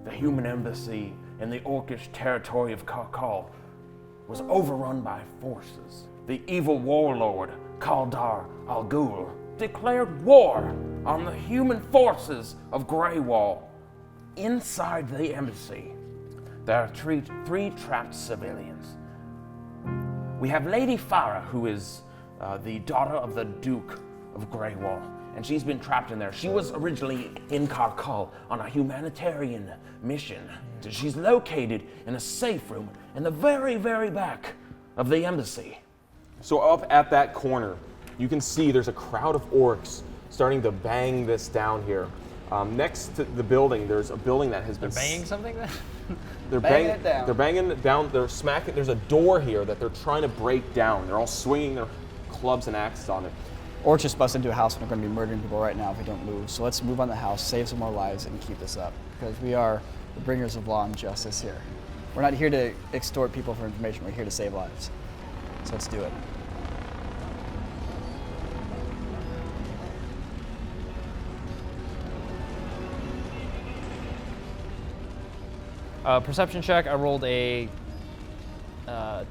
the human embassy in the Orcish territory of Karkal was overrun by forces. The evil warlord, Kaldar Al Ghul, declared war on the human forces of Greywall. Inside the embassy, there are three trapped civilians. We have Lady Farah, who is the daughter of the Duke of Greywall, and she's been trapped in there. She was originally in Karkal on a humanitarian mission. She's located in a safe room in the very, very back of the embassy. So up at that corner, you can see there's a crowd of orcs starting to bang this down here. Next to the building, there's a building that has been... They're banging something then? They're banging it down. They're banging it down. They're smacking. There's a door here that they're trying to break down. They're all swinging their clubs and axes on it. Or just bust into a house and we're going to be murdering people right now if we don't move. So let's move on the house, save some more lives, and keep this up. Because we are the bringers of law and justice here. We're not here to extort people for information. We're here to save lives. So let's do it. Perception check, I rolled a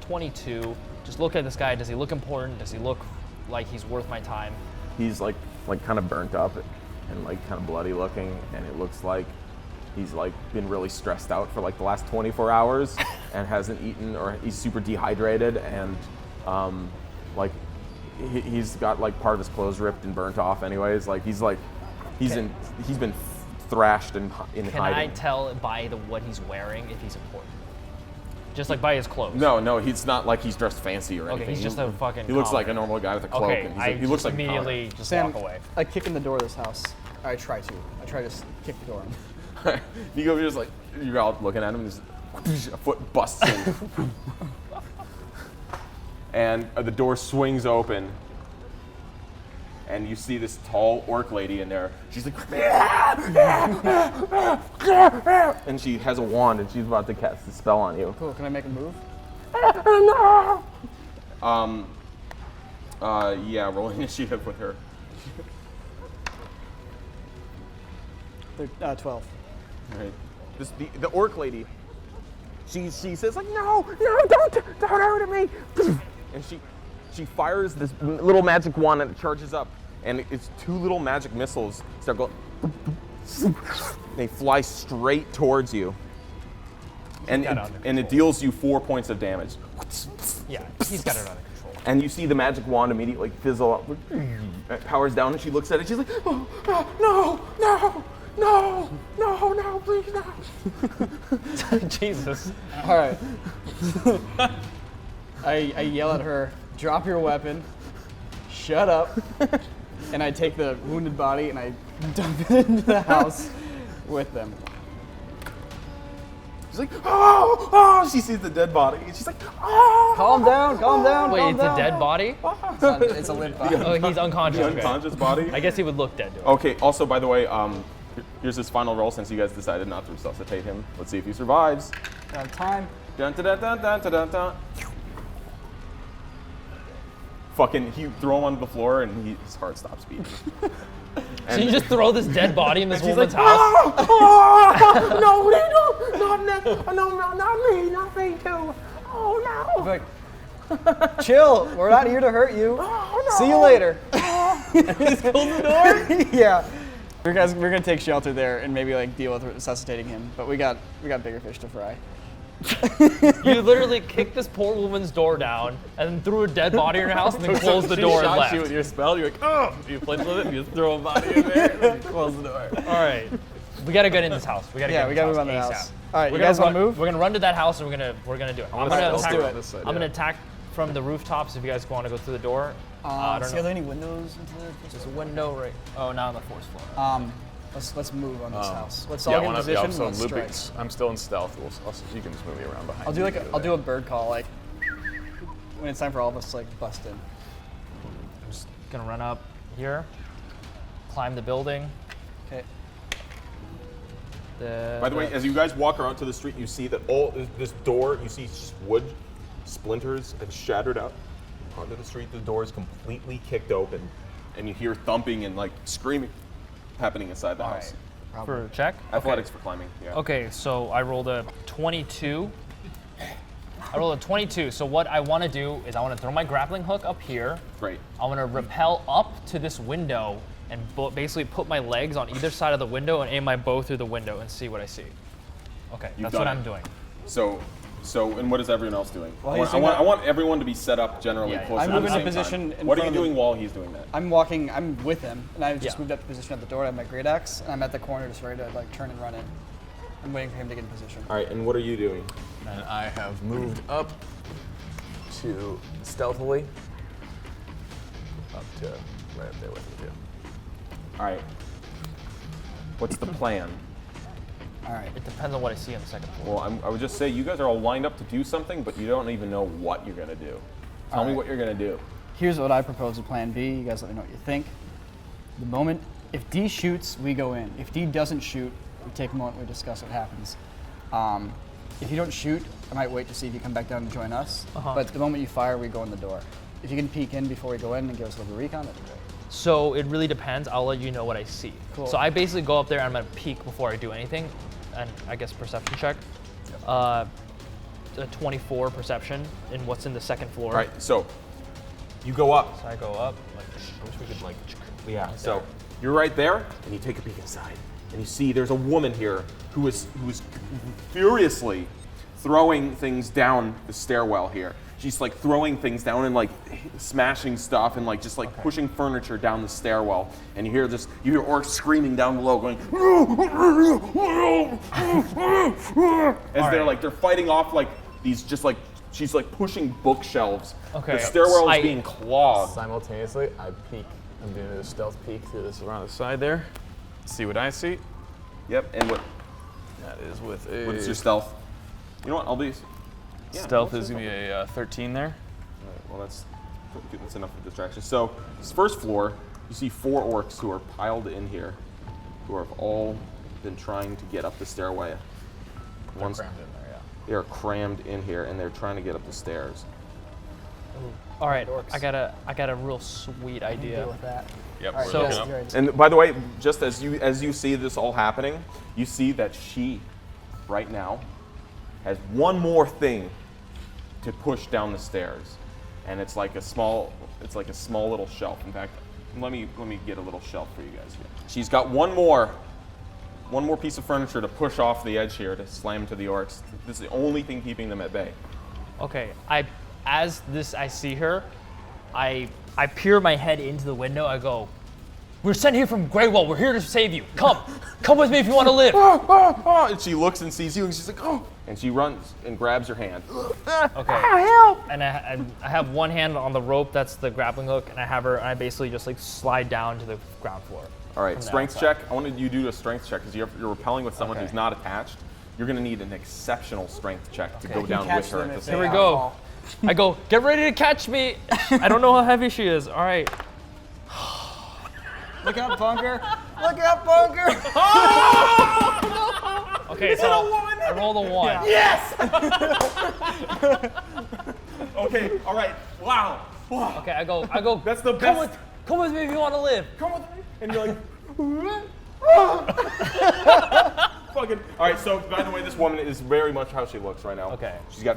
22. Just look at this guy. Does he look important? Does he look like he's worth my time? He's like kind of burnt up and like kind of bloody looking, and it looks like he's like been really stressed out for like the last 24 hours and hasn't eaten, or he's super dehydrated, and like he's got like part of his clothes ripped and burnt off anyways. Like he's been thrashed in hiding. Can I tell by what he's wearing if he's important? Just like by his clothes? No, he's not like he's dressed fancy or anything. Okay, he's just a fucking He looks like a common. normal guy with a cloak. Okay, and he looks like immediately just Sam, walk away. I kick in the door of this house. I try to kick the door in. You go just like, you're out looking at him, and just a foot busts in. And the door swings open, and you see this tall orc lady in there. She's like, and she has a wand, and she's about to cast a spell on you. Cool, can I make a move? Yeah, roll initiative with her. 12. All right. The orc lady, she says like, no, don't hurt me. And she fires this little magic wand and it charges up, and it's two little magic missiles start going. They fly straight towards you, and it deals you 4 points of damage. Yeah, he's got it under control. And you see the magic wand immediately fizzle up. It powers down, and she looks at it. She's like, oh, no, please no. Jesus. All right. I yell at her, drop your weapon, shut up, and I take the wounded body and I dump it into the house with them. She's like, oh, she sees the dead body, and she's like, oh. Calm down. Wait, it's a dead body? It's a limp body. Oh, he's unconscious. The okay. unconscious body. I guess he would look dead to him. Okay, also, by the way, here's his final roll since you guys decided not to resuscitate him. Let's see if he survives. Time. Dun, dun, dun, dun, dun, dun, dun, dun. Fucking, he throw him onto the floor and his heart stops beating. So you just throw this dead body in this She's woman's like, house? no, not me, not me too. Oh no. Like, chill, we're not here to hurt you. Oh, no. See you later. Just close the door? Yeah. We're gonna take shelter there and maybe like deal with resuscitating him, but we got bigger fish to fry. You literally kicked this poor woman's door down and then threw a dead body in her house and then closed the door and She shot left. you with your spell. You're like, oh. You flinch with it. And you just throw a body in there. And then you close the door. All right, we gotta get in this house. We gotta move on the ASAP. house. All right, We're you guys gonna want to move? We're gonna run to that house and we're gonna do it. I'm gonna let's attack. do it. This side, I'm gonna yeah. attack from the rooftops if you guys want to go through the door. I don't See, know. are there any windows into the? There's a window right. Oh, not on the fourth floor. Let's move on this house. Let's all Yeah, get in when position. so and let's looping, strike. I'm still in stealth. You can just move me around behind. I'll do a bird call like when it's time for all of us to like bust in. I'm just gonna run up here, climb the building. Okay. By the way, as you guys walk around to the street, you see that all this door, you see wood splinters and shattered out onto the street. The door is completely kicked open, and you hear thumping and like screaming happening inside the house. for check? Athletics for climbing. Yeah. Okay, so I rolled a 22. So what I want to do is I want to throw my grappling hook up here. Great. I want to rappel up to this window and basically put my legs on either side of the window and aim my bow through the window and see what I see. Okay, You've that's what done I'm it. doing. So, and what is everyone else doing? Well, I want everyone to be set up generally Yeah, yeah. closer I'm at the moving same to position time. in What are front you of the- doing while he's doing that? I'm with him, and I've just moved up to position at the door. I have my great axe, and I'm at the corner just ready to like turn and run in. I'm waiting for him to get in position. All right, and what are you doing? And I have moved up to stealthily up to right up there with him too. All right. What's the plan? All right. It depends on what I see on the second floor. Well, I would just say you guys are all lined up to do something, but you don't even know what you're gonna do. Tell me right. what you're gonna do. Here's what I propose as plan B. You guys let me know what you think. The moment, if D shoots, we go in. If D doesn't shoot, we take a moment, we discuss what happens. If you don't shoot, I might wait to see if you come back down and join us. But the moment you fire, we go in the door. If you can peek in before we go in and give us a little recon, that'd be great. So it really depends. I'll let you know what I see. Cool. So I basically go up there and I'm gonna peek before I do anything, and I guess perception check. A 24 perception in what's in the second floor. All right, so you go up. So I go up. Like, I wish we could like. Yeah. So you're right there, and you take a peek inside, and you see there's a woman here who is furiously throwing things down the stairwell here. She's like throwing things down and like smashing stuff and like just like pushing furniture down the stairwell. And you hear orcs screaming down below, going as they're fighting off like these just like she's like pushing bookshelves. Okay. The stairwell is being clogged. Simultaneously, I peek. I'm doing a stealth peek through this around the side there. See what I see. Yep. And what That is with a. is your stealth? You know what? I'll be. Stealth is gonna be a 13 there. Well, that's enough of a distraction. So, this first floor, you see 4 orcs who are piled in here, who have all been trying to get up the stairway. Crammed in there, yeah. They are crammed in here, and they're trying to get up the stairs. all right, I got a real sweet idea. Deal with that. Yep. All right, So- guys, you're right. And by the way, just as you see this all happening, you see that she, right now, has one more thing to push down the stairs, and it's like a small little shelf. In fact, let me get a little shelf for you guys here. She's got one more piece of furniture to push off the edge here to slam to the orcs. This is the only thing keeping them at bay. Okay, I see her, I peer my head into the window. I go, "We're sent here from Greywall. We're here to save you. Come with me if you want to live." And she looks and sees you, and she's like, "Oh!" And she runs and grabs your hand. Okay. And I have one hand on the rope. That's the grappling hook, and I basically just like slide down to the ground floor. All right, From the strength outside. check. I wanted you to do a strength check because you're rappelling with someone Okay. who's not attached. You're going to need an exceptional strength check to go You down catch with her them at the if same they Here we time. go. fall. I go, "Get ready to catch me." I don't know how heavy she is. All right. Look out, Bunker! Look out, Bunker! Okay, so I rolled a 1. Okay, all right. Wow. Okay, I go. That's the Come best. with me if you want to live. Come with me. And you're like, fucking. All right, so by the way, this woman is very much how she looks right now. Okay.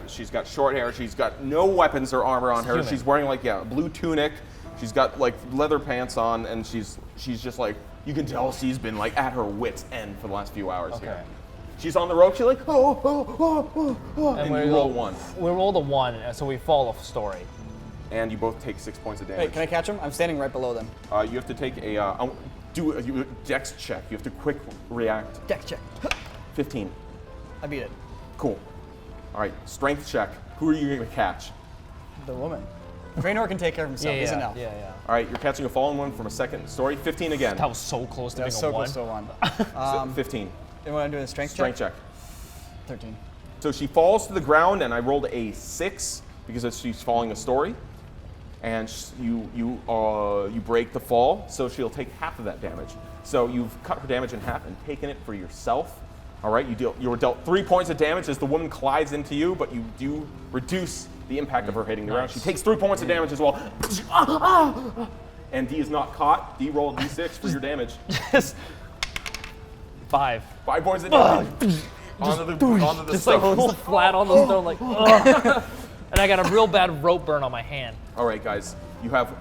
She's got short hair. She's got no weapons or armor on her. human. She's wearing like a blue tunic. She's got like leather pants on, and she's just like, you can tell she's been like at her wit's end for the last few hours here. She's on the rope. She's like, and we you roll 1, We rolled a 1, so we follow the story. and you both take 6 points of damage. Wait, can I catch him? I'm standing right below them. You have to take a dex check. You have to quick react. Dex check. 15. I beat it. Cool. All right, strength check. Who are you going to catch? The woman. Draenor can take care of himself. He's an elf. Yeah. All right, you're catching a fallen one from a second story. 15 again. That was so close to That being was so a 1. close to a 1. So 15. You want to do a strength Strength check? check. 13. So she falls to the ground, and I rolled a 6 because she's falling a story. And you break the fall, so she'll take half of that damage. So you've cut her damage in half and taken it for yourself. All right, you were dealt 3 points of damage as the woman collides into you, but you do reduce the impact of her hitting the ground. She takes 3 points of damage as well. And D is not caught. D rolled D6 for your damage. Just 5. 5 points of damage. onto the Just like stone. flat on the stone, like. Ugh. And I got a real bad rope burn on my hand. All right, guys, you have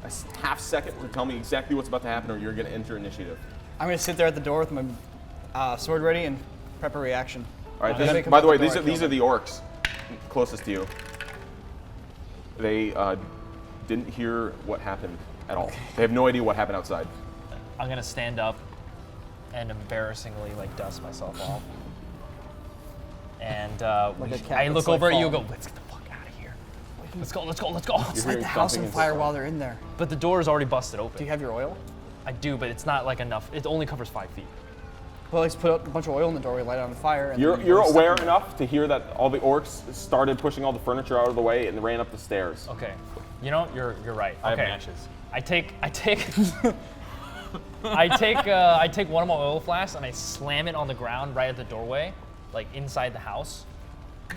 a half second to tell me exactly what's about to happen, or you're going to enter initiative. I'm gonna sit there at the door with my sword ready and prep a reaction. All right. If they come By out the way, door, these I are kill these are them. the orcs closest to you. They didn't hear what happened at all. They have no idea what happened outside. I'm gonna stand up and embarrassingly like dust myself off. And Like a cat I that's, look like, over at you and go, falling. let's get the fuck out of here. Let's go, let's go, let's go. You're Light hearing the house thumping on and fire stuff. while they're in there. But the door is already busted open. Do you have your oil? I do, but it's not like enough. It only covers 5 feet. Well, let's put a bunch of oil in the doorway, light it on fire. And You're then you're stuff aware in there. enough to hear that all the orcs started pushing all the furniture out of the way and ran up the stairs. Okay. You know, you're right. I have Okay. matches. I take I take one of my oil flasks and I slam it on the ground right at the doorway, like inside the house.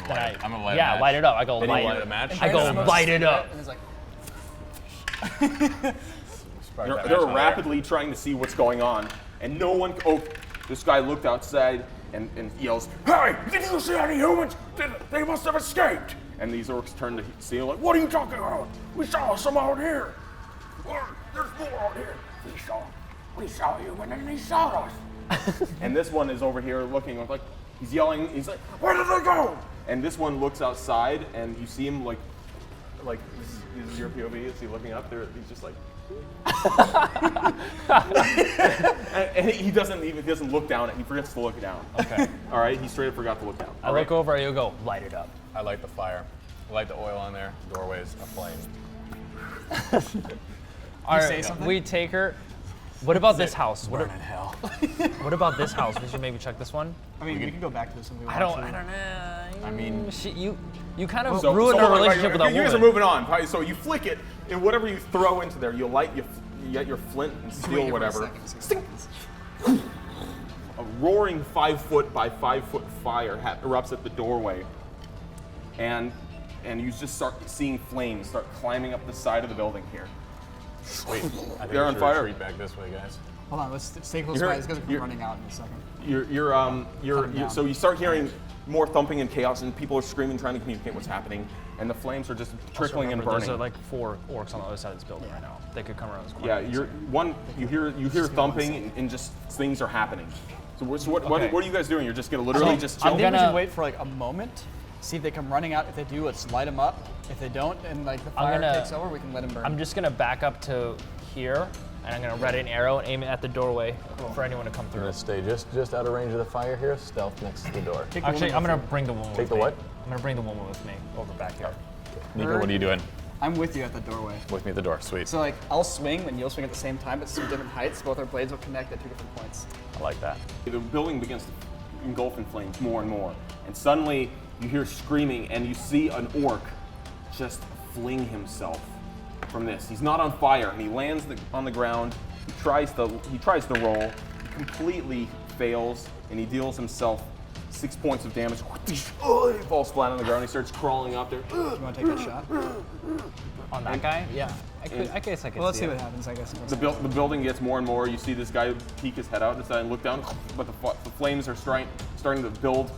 Then I'm gonna light a match. light it up. I go Then you light light it. a match? I go light it up. And it's like, Spark They're, that they're match on rapidly trying to see what's going on, and no one. Oh, this guy looked outside and yells, "Hey, did you see any humans? They must have escaped!" And these orcs turn to see him like, "What are you talking about? We saw some out here. There's more out here. We saw you, and then he saw us." And this one is over here looking like he's yelling. He's like, "Where did they go?" And this one looks outside, and you see him like this is your POV. Is he looking up there? He's just like. and he doesn't look down. He forgets to look down. Okay. All right. He straight up forgot to look down. I look over at you and go light it up. I light the fire. I light the oil on there. Doorway's aflame. All say right. something? We take her. What about this house? Burn in hell. What about this house? We should maybe check this one. I mean, we can go back to this when we want I don't to. know. I mean- you kind of So- ruined so our hold on, relationship with that You guys are woman. moving on. Right, so you flick it, and whatever you throw into there, you get your flint and steel, whatever. Sting. A roaring 5 foot by 5 foot fire erupts at the doorway, and you just start seeing flames start climbing up the side of the building here. Wait, I think They're we on should fire. retreat back this way, guys. Hold on, let's stay close You're- by. These guys are you're- running out in a second. So you start hearing more thumping and chaos, and people are screaming, trying to communicate what's happening, and the flames are just trickling and Remember, burning. There's like 4 orcs on the other side of this building right now. They could come around this corner. Yeah, you hear thumping and just things are happening. So what Okay. are you guys doing? You're just gonna literally just I chill. think we gonna- should wait for like a moment, see if they come running out. If they do, let's light them up. If they don't, and like the fire gonna- takes over, we can let them burn. I'm just gonna back up to here, and I'm gonna ready an arrow and aim it at the doorway for anyone to come I'm through. gonna stay just out of range of the fire here, stealth next to the door. Take the Actually, woman I'm gonna with bring the woman Take with the me. what? I'm gonna bring the woman with me over back here. Nico, what are you doing? you. I'm with you at the doorway. With me at the door. Sweet. So like, I'll swing and you'll swing at the same time, but 2 different heights. Both our blades will connect at 2 different points. I like that. The building begins to engulf in flames more and more, and suddenly you hear screaming, and you see an orc just fling himself from this. He's not on fire, and he lands on the ground. He tries to roll, he completely fails, and he deals himself 6 points of damage. He falls flat on the ground. He starts crawling up there. Do you want to take that shot? On that guy? Yeah. I guess I could Well, let's see see it. what happens. I guess. The building gets more and more. You see this guy peek his head out and and look down, but the flames are starting to build.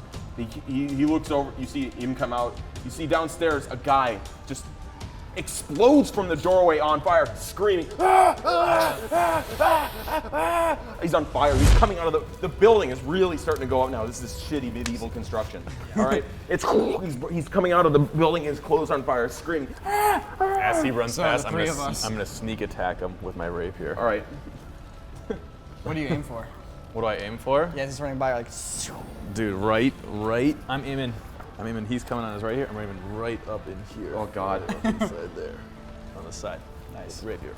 He looks over. You see him come out. You see downstairs a guy just explodes from the doorway on fire, screaming. He's on fire. He's coming out of the building is really starting to go up now. This is shitty medieval construction. All right, he's coming out of the building. His clothes on fire, screaming. As he runs So past, the I'm three gonna, of us. I'm gonna sneak attack him with my rapier. All right. What do you aim for? What do I aim for? Yeah, he's running by like. Dude, right. I'm aiming. He's coming on us right here. I'm aiming right up in here. Oh God. Right up inside there. On the side. Nice. Right here.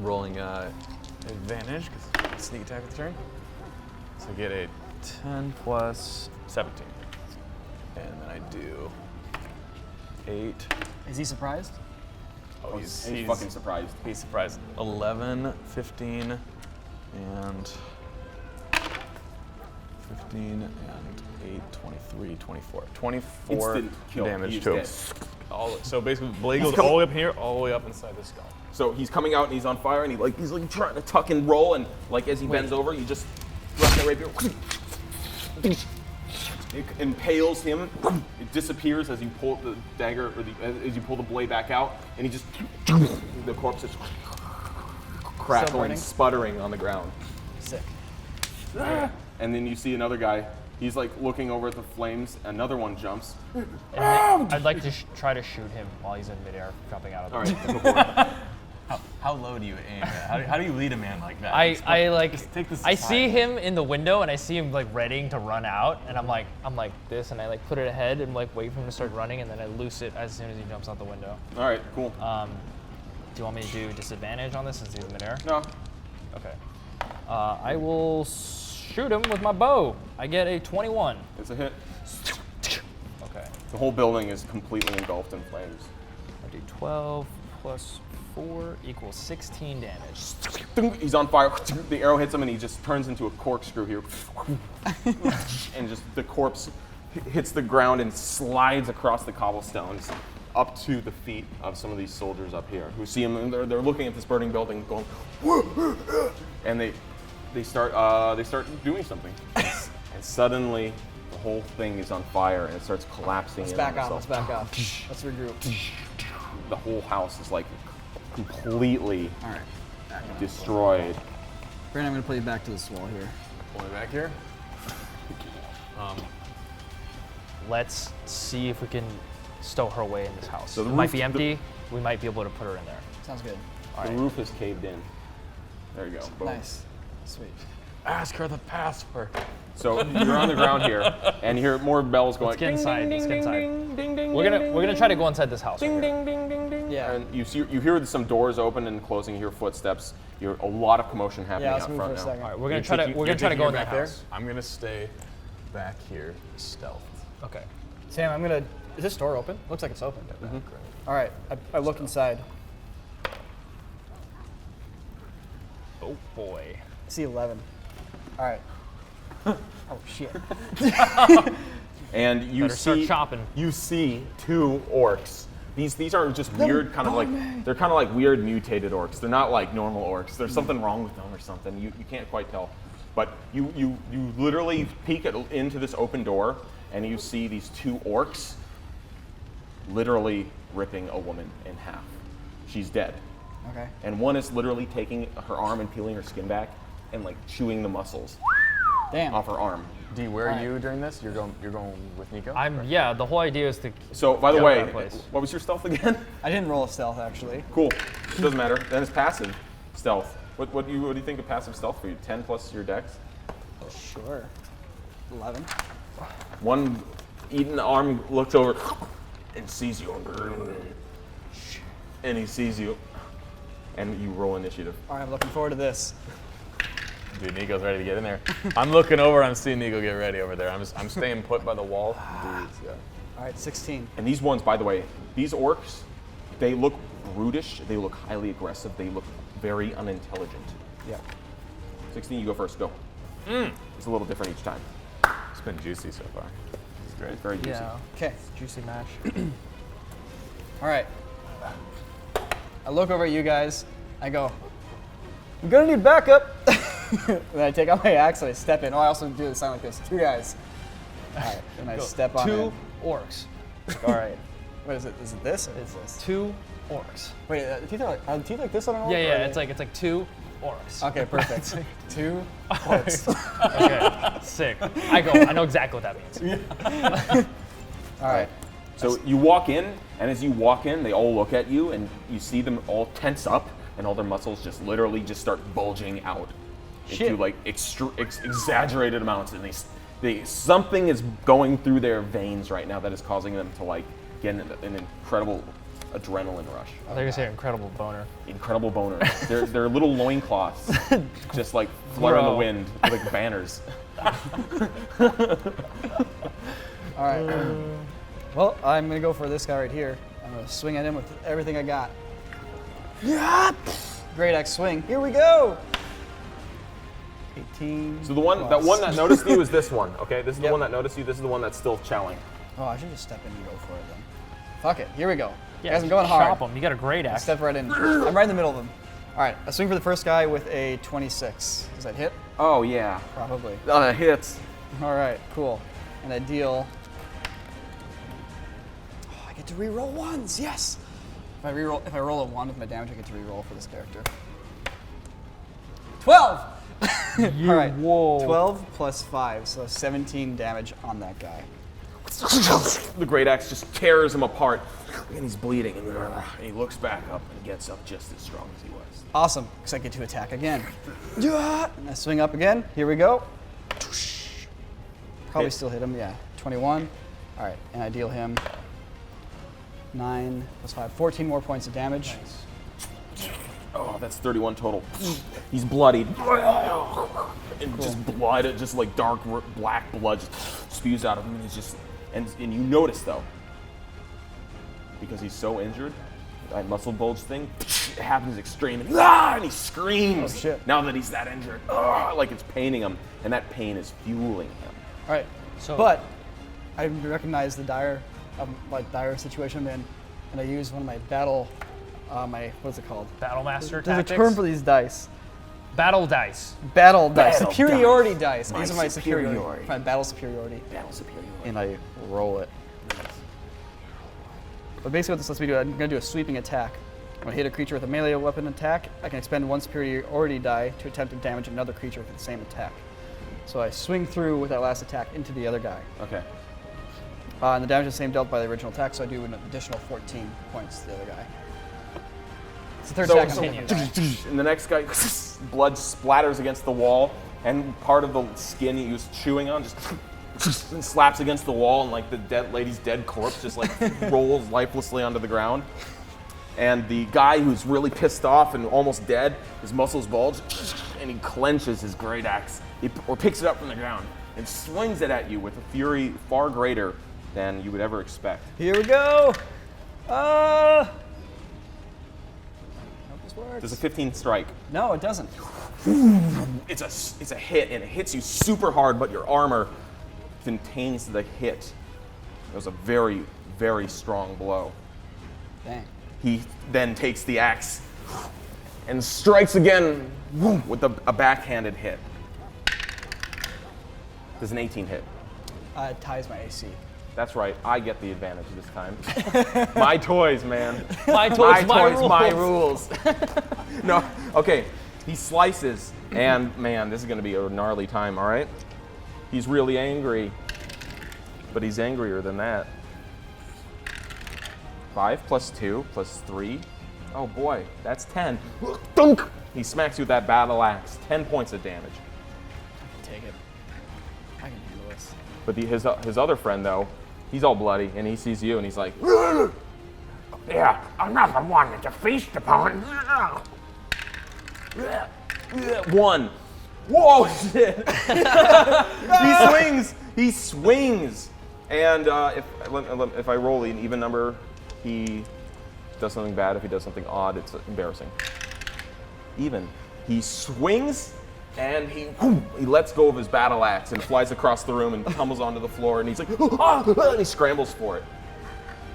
Rolling advantage, because sneak attack with the turn. So I get a 10 plus 17. And then I do 8. Is he surprised? Oh, He's fucking surprised. He's surprised. 11, 15, and 15 and 8, 23, 24. 24 Instant kill. damage He's to him. dead. So basically, blade goes all the way up here, all the way up inside the skull. So he's coming out and he's on fire and he's like trying to tuck and roll, and like as he bends over, you just thrust that rapier. It impales him. It disappears as you pull the dagger, or as you pull the blade back out, and he just the corpse is crackling, burning? sputtering on the ground. Sick. And then you see another guy. He's like looking over at the flames. Another one jumps. And I'd like to try to shoot him while he's in midair, jumping out of the All right, go for it. How low do you aim at? How do you lead a man like that? I take this I aside. see him in the window and I see him like readying to run out, and I'm like this, and I like put it ahead and like wait for him to start running, and then I loose it as soon as he jumps out the window. All right, cool. Do you want me to do disadvantage on this since he's in midair? No. Okay. I will shoot him with my bow. I get a 21. It's a hit. Okay. The whole building is completely engulfed in flames. I do 12 plus 4 equals 16 damage. He's on fire. The arrow hits him, and he just turns into a corkscrew here. And just the corpse hits the ground and slides across the cobblestones up to the feet of some of these soldiers up here who see him, and they're looking at this burning building, going, and they start doing something, and suddenly the whole thing is on fire and it starts collapsing. Let's in back on off. Let's itself. back off. Let's regroup. The whole house is like completely All right. destroyed. Brandon, I'm gonna pull you back to this wall here. Pull me back here. Let's see if we can stow her away in this house. So the it might roof- be empty. We might be able to put her in there. Sounds good. The roof is caved in. There you go. Boom. Nice. Sweet. Ask her the password. So you're on the ground here, and you hear more bells going. Let's get inside. Ding, Let's ding, get ding, inside. ding, ding, We're ding, gonna try to go inside this house. Ding, right here. ding, ding, ding, ding. Yeah. And you hear some doors open and closing. You hear footsteps. You hear a lot of commotion happening Yeah, let's out move for front a now. second. All right, we're gonna try to go in that house. I'm gonna stay back here, stealth. Okay. Sam, I'm gonna. Is this door open? Looks like it's open. All right. I look inside. Oh boy. I see 11. All right. Oh shit. And you Better start see chopping. you see 2 orcs. These are just weird, kind of like they're kind of like weird mutated orcs. They're not like normal orcs. There's something wrong with them or something. You can't quite tell. But you literally peek into this open door, and you see these 2 orcs literally ripping a woman in half. She's dead. Okay. And one is literally taking her arm and peeling her skin back and like chewing the muscles Damn. off her arm. D, where are you during this? You're going with Nico? Yeah. The whole idea is to. So, by the Get way, out of that place. what was your stealth again? I didn't roll a stealth actually. Cool. It doesn't matter. Then it's passive stealth. What do you think of passive stealth for you? 10 plus your dex? Sure. 11. One eaten arm looks over and sees you. And he sees you. And you roll initiative. All right. I'm looking forward to this. Dude, Nico's ready to get in there. I'm looking over. I'm seeing Nico get ready over there. I'm staying put by the wall. Dudes, yeah. All right. 16. And these ones, by the way, these orcs, they look brutish. They look highly aggressive. They look very unintelligent. Yeah. 16, you go first. Go. It's a little different each time. It's been juicy so far. It's great. It's very juicy. Yeah. Okay. Juicy mash. All right. I look over at you guys. I go, I'm gonna need backup. And then I take out my axe and I step in. Oh, I also do the sign like this. 2 guys. All right. And I step on 2 in. orcs. All right. What is it? Is it this or is this? 2 orcs. Wait, the teeth are the teeth like this on an orc? Yeah, or yeah. are It's like 2 orcs. Okay, perfect. 2 orcs. Okay. Sick. I know exactly what that means. All right. So you walk in, and as you walk in, they all look at you, and you see them all tense up, and all their muscles just literally just start bulging out into like exaggerated amounts, and they something is going through their veins right now that is causing them to like get an incredible adrenaline rush. I think I say incredible boner. Incredible boner. They're little loincloths, just like flutter in the Bro. wind like banners. All right. Well, I'm gonna go for this guy right here. I'm gonna swing at him with everything I got. Yeah. Great X swing. Here we go. 18. So the one that noticed you is this one. Okay, this is the one that noticed you. This is the one that's still chowing. Oh, I should just step in and go for it then. Fuck it. Here we go. Yeah, Guys, I'm going hard. Chop them. You got a great axe. Step right in. I'm right in the middle of them. All right, I swing for the first guy with a 26. Does that hit? Oh yeah. Probably. Hits. All right, cool. And I deal. Oh, I get to reroll ones. Yes. If I roll a 1 with my damage, I get to reroll for this character. 12. All right. Whoa. 12 plus 5, so 17 damage on that guy. The great axe just tears him apart, and he's bleeding. And he looks back up and gets up just as strong as he was. Awesome, because I get to attack again. And I swing up again. Here we go. Probably still hit him. Yeah. 21. All right, and I deal him 9 plus 5, 14 more points of damage. Oh, that's 31 total. He's bloodied. And just blood, just like dark black blood just spews out of him. And he's just, and you notice though, because he's so injured, that muscle bulge thing, it happens extreme. And he screams Oh, shit. now that he's that injured. Like it's paining him. And that pain is fueling him. All right, but I recognize the dire situation I'm in, and I use one of my battle, what's it called? Battle Master There's tactics. a term for these dice. Battle dice. Battle dice. Battle Superiority dice. My These are my superiority. superiority. My battle superiority. Battle superiority. And I roll it. But basically what this lets me do, I'm going to do a sweeping attack. When I hit a creature with a melee weapon attack, I can expend 1 superiority die to attempt to damage another creature with the same attack. So I swing through with that last attack into the other guy. Okay. And the damage is the same dealt by the original attack, so I do an additional 14 points to the other guy. It's the third attack I'm hitting the guy. And the next guy, blood splatters against the wall, and part of the skin he was chewing on just and slaps against the wall, and like the dead lady's dead corpse just like rolls lifelessly onto the ground. And the guy who's really pissed off and almost dead, his muscles bulge, and he clenches his great axe, or picks it up from the ground, and swings it at you with a fury far greater than you would ever expect. Here we go. Hope this works. Does a 15 strike? No, it doesn't. It's a hit, and it hits you super hard, but your armor contains the hit. It was a very, very strong blow. Dang. He then takes the axe and strikes again with a backhanded hit. Does an 18 hit? It ties my AC. That's right, I get the advantage this time. My toys, man. My toys, my rules. No, okay. He slices, and man, this is gonna be a gnarly time, all right? He's really angry, but he's angrier than that. 5 plus 2 plus 3. Oh boy, that's 10. Dunk! He smacks you with that battle axe. 10 points of damage. Take it. I can handle this. But his other friend, though, he's all bloody, and he sees you, and he's like, Yeah, another one to feast upon. 1. Whoa, shit! He swings! And if I roll an even number, he does something bad. If he does something odd, it's embarrassing. Even. He swings, and he lets go of his battle axe and flies across the room and tumbles onto the floor, and he's like, and he scrambles for it.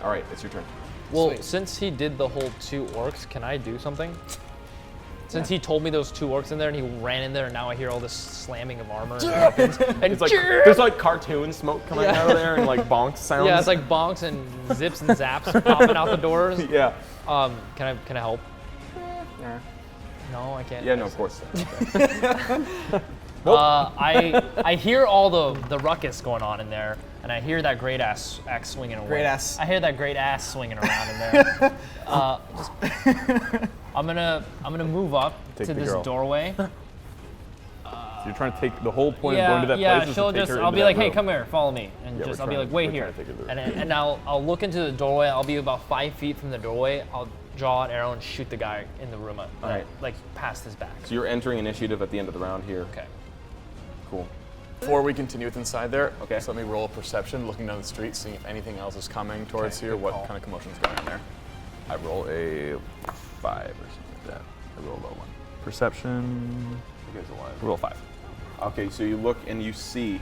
All right, it's your turn. Well, since he did the whole 2 orcs, can I do something? Since he told me those 2 orcs in there and he ran in there, and now I hear all this slamming of armor and weapons. And It's like there's like cartoon smoke coming out of there and like bonk sounds. yeah, it's like bonks and zips and zaps popping out the doors. Yeah. Can I help? No, I can't. Yeah, no, of course. I hear all the ruckus going on in there, and I hear that great axe swinging away. Great ass. I hear that great ass swinging around in there. I'm gonna move up Take to the this girl. doorway. So you're trying to take the whole point of going to that place is she'll to take just. her I'll into be that like, hey, room. come here, follow me, and Yeah, just we're I'll be trying like, to- wait we're here, trying to take her there. and I'll look into the doorway. I'll be about 5 feet from the doorway. I'll draw an arrow and shoot the guy in the room, right. like past his back. So you're entering initiative at the end of the round here. Okay. Cool. Before we continue with inside there, Okay. so let me roll a perception, looking down the street, seeing if anything else is coming towards here, what kind of commotion's going on there. I roll a 5 or something like that. I roll a low one. Perception. You guys alive. Roll 5. Okay, so you look and you see.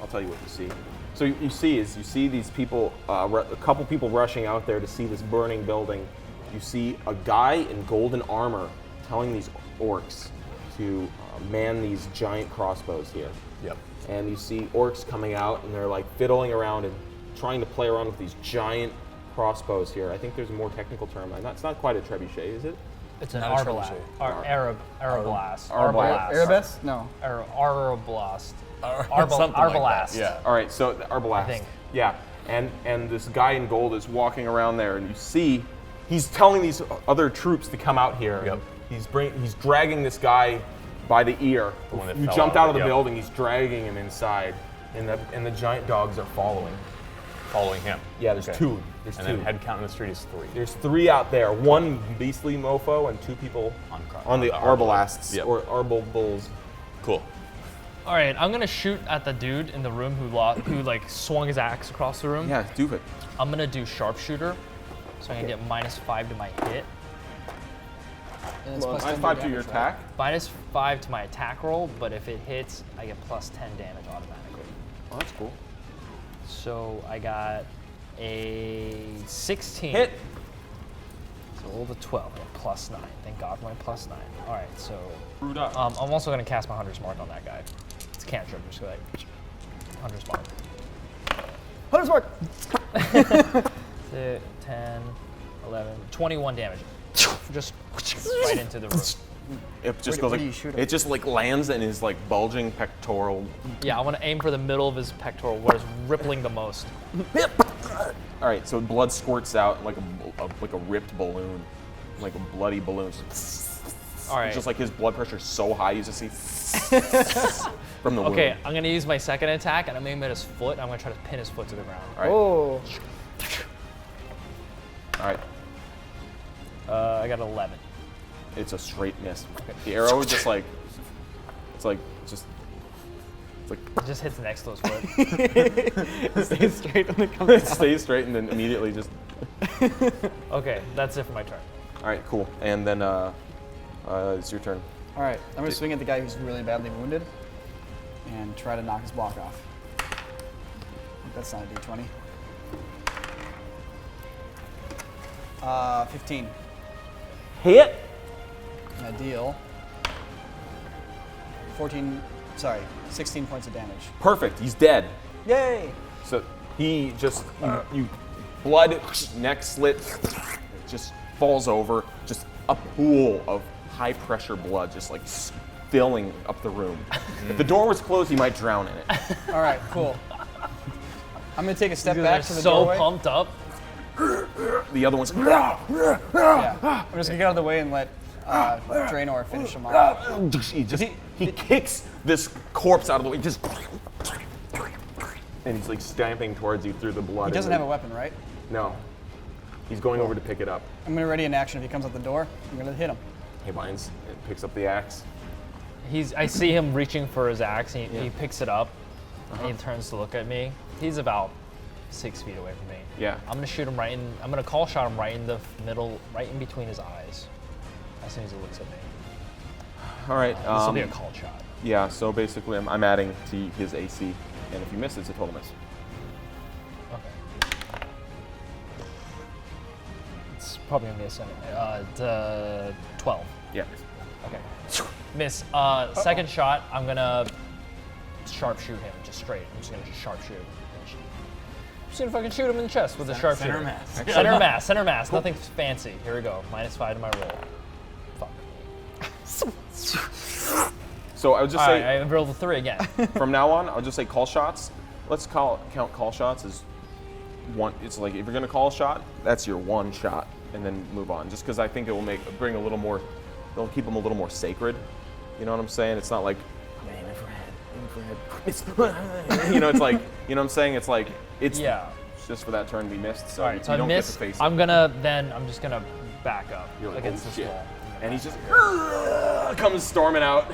I'll tell you what you see. So you see these people, a couple people rushing out there to see this burning building. You see a guy in golden armor telling these orcs to man these giant crossbows here. Yep. And you see orcs coming out, and they're like fiddling around and trying to play around with these giant crossbows here. I think there's a more technical term. It's not quite a trebuchet, is it? It's an Not a arbalast. trebuchet. Arbalast. Arabes? No. Arbalast. Something like that, Arbalast. yeah. All right, so the arbalast. I think. Yeah, and this guy in gold is walking around there, and you see he's telling these other troops to come out here. Yep. He's dragging this guy by the ear. one that You fell jumped out out of of it, the yep. building. He's dragging him inside, and the giant dogs are following. Following him. Yeah, there's Okay. two. There's And two. then head count in the street is 3. There's 3 out there. 1 beastly mofo and 2 people on the arbalasts Yep. or arbal bulls. Cool. All right, I'm gonna shoot at the dude in the room who like swung his axe across the room. Yeah, do it. I'm gonna do sharpshooter, so I can get -5 to my hit, And it's Well, plus minus 10 5 to damage, your right? attack. -5 to my attack roll. But if it hits, I get +10 damage automatically. Oh, that's cool. So I got a 16. Hit. So roll the 12 and +9. Thank God for my +9. All right, so Screwed up. I'm also gonna cast my Hunter's Mark on that guy. It's a cantrip, just like Hunter's Mark. Hunter's Mark! 10, 11, 21 damage. Just right into the room. It just Where goes do you like shoot him? it just like lands in his like bulging pectoral. Yeah, I want to aim for the middle of his pectoral, where it's rippling the most. All right, so blood squirts out like a ripped balloon, like a bloody balloon. All right. It's just like his blood pressure's so high, you just see from the wound. Okay, I'm gonna use my second attack, and I'm aiming at his foot. I'm gonna try to pin his foot to the ground. All right. Oh. All right. I got 11. It's a straight miss. The arrow just like It just hits next to his foot. Stay straight when it comes it stays straight and then immediately just. Okay, that's it for my turn. All right, cool. And then it's your turn. All right, I'm going to swing at the guy who's really badly wounded and try to knock his block off. That's not a d20. 15. Hit. And I deal 16 points of damage. Perfect. He's dead. Yay! So he just you blood, neck slit, just falls over. Just a pool of high pressure blood, just like filling up the room. If the door was closed, he might drown in it. All right, cool. I'm going to take a step You back guys to are the so doorway. pumped up. The other one's. Yeah. I'm just going to get out of the way and let Draenor finish him off. He kicks this corpse out of the way, just. And he's like stamping towards you through the blood. He doesn't have a weapon, right? No. He's going over to pick it up. I'm going to ready an action. If he comes out the door, I'm going to hit him. He binds and picks up the axe. I see him reaching for his axe. And he picks it up, and he turns to look at me. He's about 6 feet away from me. Yeah. I'm gonna shoot him I'm gonna call shot him right in the middle, right in between his eyes. As soon as he looks at me. All right. This will be a call shot. Yeah, so basically I'm adding to his AC, and if you miss, it's a total miss. Okay. It's probably gonna miss. 12. Yeah. Okay. Miss. Second shot, I'm gonna sharpshoot him, just straight. I'm just gonna sharpshoot him. See if I can shoot him in the chest with a sharpshooter. Center mass. Center mass. Nothing fancy. Here we go. -5 to my roll. Fuck. So I would just All say, right, I rolled a 3 again. from now on, I'll just say call shots. Let's count call shots as one. It's like if you're gonna call a shot, that's your one shot, and then move on. Just because I think it will bring a little more. It'll keep them a little more sacred. You know what I'm saying? It's not like, aim for head. You know, it's like, you know what I'm saying? It's like it's just for that turn to be missed. So All right, so you I don't miss. get to face it. I'm just gonna back up You're like, against oh, this shit. wall. And he's just comes storming out.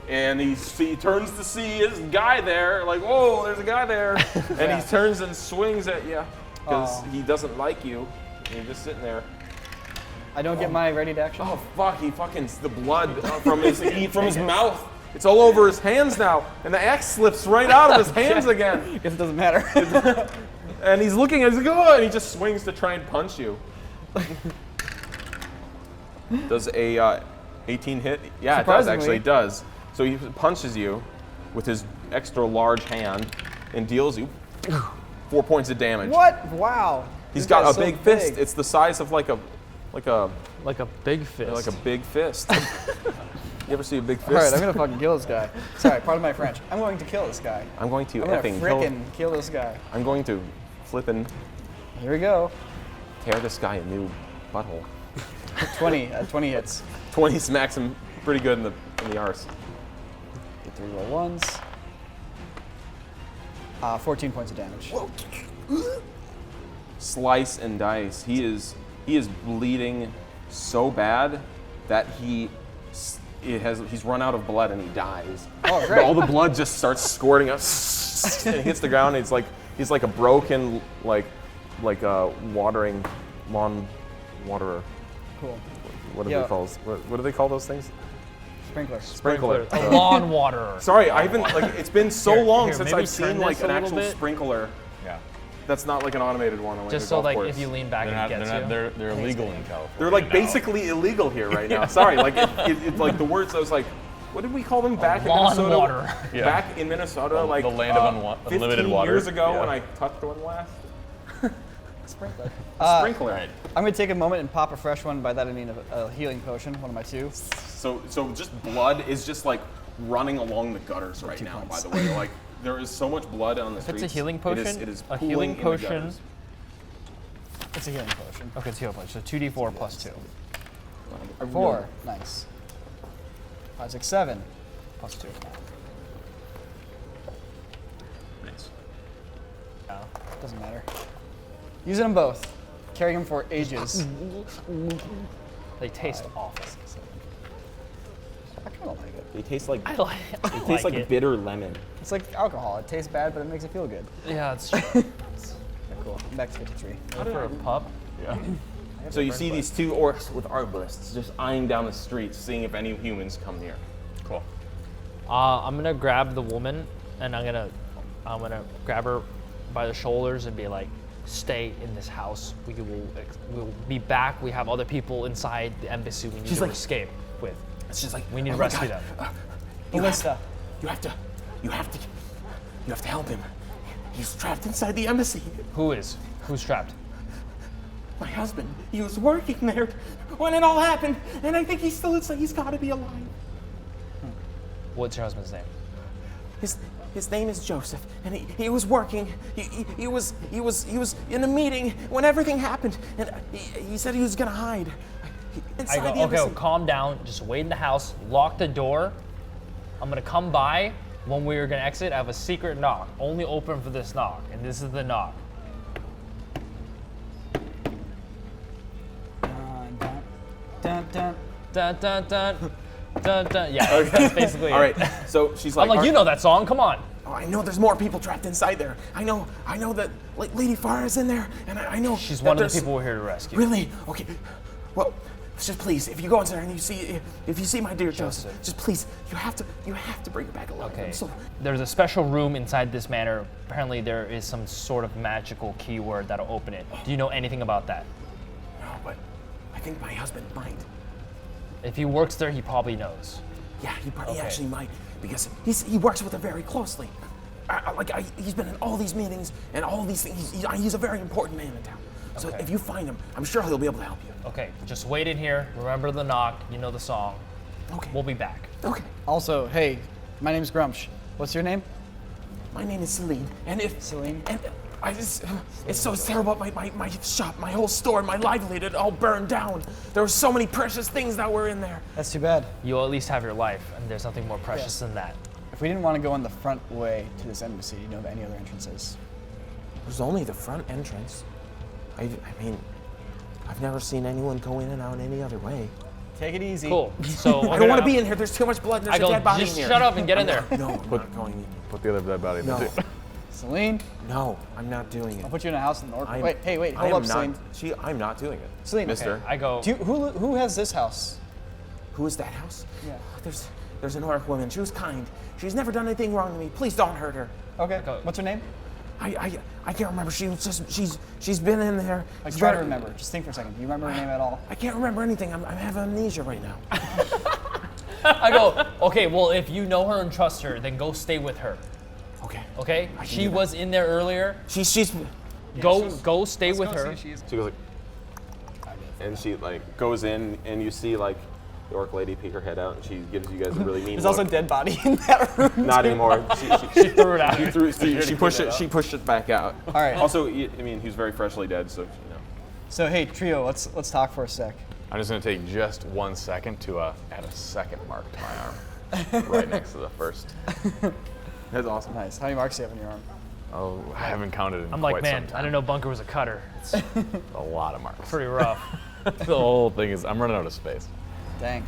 And he turns to see his guy there, like, whoa, there's a guy there. And he turns and swings at you because he doesn't like you. And you're just sitting there. I don't get my ready to action. Oh fuck! He fucking the blood from his mouth. It's all over his hands now, and the axe slips right out of his hands again. Guess it doesn't matter. And he's looking at, he's like, oh, and he just swings to try and punch you. Does a 18 hit? Yeah, it does actually. It does. So he punches you with his extra large hand and deals you 4 points of damage. What? Wow. He's got a big fist. It's the size of like a big fist. like a big fist. You ever see a big fist? All right, I'm gonna fucking kill this guy. Sorry, pardon my French. I'm going to kill this guy. I'm going to I'm gonna effing frickin' kill this guy. I'm going to flippin' Here we go. tear this guy a new butthole. 20 hits. 20 smacks him pretty good in the arse. Get 3 roll ones. 14 points of damage. Slice and dice. He is bleeding so bad that he's run out of blood and he dies. Oh, great. All the blood just starts squirting up and hits the ground. And he's like a broken like a watering lawn waterer. Cool. What do they call what do they call those things? Sprinkler. A lawn waterer. Sorry, I haven't it's been so long since maybe I've turn seen like this an a little actual bit. sprinkler. Yeah. That's not like an automated one. On like Just a so golf like course. if you lean back, it gets you. They're illegal in California. They're like now. basically illegal here right now. Sorry, like it's like the words. I was like, what did we call them back in lawn Minnesota? water. Yeah. Back in Minnesota, like the land of unlimited 15 water. years ago Yeah. when I touched one last. Sprinkler. Sprinkler. I'm gonna take a moment and pop a fresh one. By that I mean a healing potion, one of my 2. So just blood is just like running along the gutters right 2 now. points. By the way, like there is so much blood on the If streets. it's a healing potion, it is a pooling healing in the potion. gutters. It's a healing potion. Okay, it's heal punch. So 2d4 plus 2 4. Nice. 5, 6, 7. plus 2. Nice. Doesn't matter. Using them both. Carrying them for ages. They taste awful. I kind of like it. They taste like I tastes like bitter lemon. It's like alcohol. It tastes bad, but it makes it feel good. Yeah, it's Cool. I'm back to 53. for a pup. Yeah. So you see these 2 orcs with arbalists just eyeing down the streets, seeing if any humans come near. Cool. I'm gonna grab the woman and I'm gonna grab her by the shoulders and be like, stay in this house. We'll be back. We have other people inside the embassy we need to escape with. It's just like We need to oh my rescue God. them. Ballista. You have to help him. He's trapped inside the embassy. Who's trapped? My husband, he was working there when it all happened, and I think he's got to be alive. What's your husband's name? His name is Joseph, and he was working. He was in a meeting when everything happened, and he said he was gonna hide inside the Okay, embassy. calm down. Just wait in the house. Lock the door. I'm gonna come by. When we are gonna exit, I have a secret knock. Only open for this knock, and this is the knock. Dun, dun, dun. Dun dun dun dun dun. Yeah, that's basically All it. right. So she's like, I'm like, you know that song. Come on. Oh, I know there's more people trapped inside there. I know that like Lady Farah's in there, and I know She's that one of there's- the people we're here to rescue. Really? Okay. Well, just please, if you go inside and if you see my dear Joseph, just please, you have to bring it back alive. Okay. I'm so- There's a special room inside this manor. Apparently, there is some sort of magical keyword that'll open it. Do you know anything about that? No, but I think my husband might. If he works there, he probably knows. Yeah, he Okay. actually might because he works with her very closely. He's been in all these meetings and all these things. He's a very important man in town. So Okay. if you find him, I'm sure he'll be able to help you. Okay, just wait in here. Remember the knock. You know the song. Okay. We'll be back. Okay. Also, hey, my name's Grumsh. What's your name? My name is Celine, and if Celine? and I just it's so terrible. My shop, my whole store, my livelihood, it all burned down. There were so many precious things that were in there. That's too bad. You'll at least have your life, and there's nothing more precious than that. If we didn't want to go in the front way to this embassy, do you know of any other entrances? There's only the front entrance. I mean, I've never seen anyone go in and out any other way. Take it easy. Cool. So I don't want to be in here. There's too much blood. And I there's a go, dead body in just here. shut up and get in there. No, I'm not going in. Put the other dead body in No, there too. Celine, no, I'm not doing it. I'll put you in a house in the Orc. I'm- Wait, I hold am up, Celine. I'm not doing it. Celine, Mister. I go. Who has this house? Who is that house? Yeah. There's an orc woman. She was kind. She's never done anything wrong to me. Please don't hurt her. Okay. Go. What's her name? I can't remember. She's She's been in there. Like, It's try to very- remember. Just think for a second. Do you remember her name at all? I can't remember anything. I have amnesia right now. I go, okay, well, if you know her and trust her, then go stay with her. Okay. Okay? can She do that. was in there earlier. She's. Go stay with her. She goes like, and she like goes in, and you see like the orc lady peek her head out, and she gives you guys a really mean There's look. also a dead body in that room. Not anymore. She Threw it out. she pushed it back out. All right. Also, I mean, he's very freshly dead, so you know. So hey, trio, let's talk for a sec. I'm just gonna take just 1 second to add a second mark to my arm, right next to the first. That's awesome. Nice. How many marks do you have on your arm? Oh, I haven't counted in I'm quite like, man, some time. I didn't know Bunker was a cutter. It's A lot of marks. pretty rough. The whole thing is, I'm running out of space. Dang.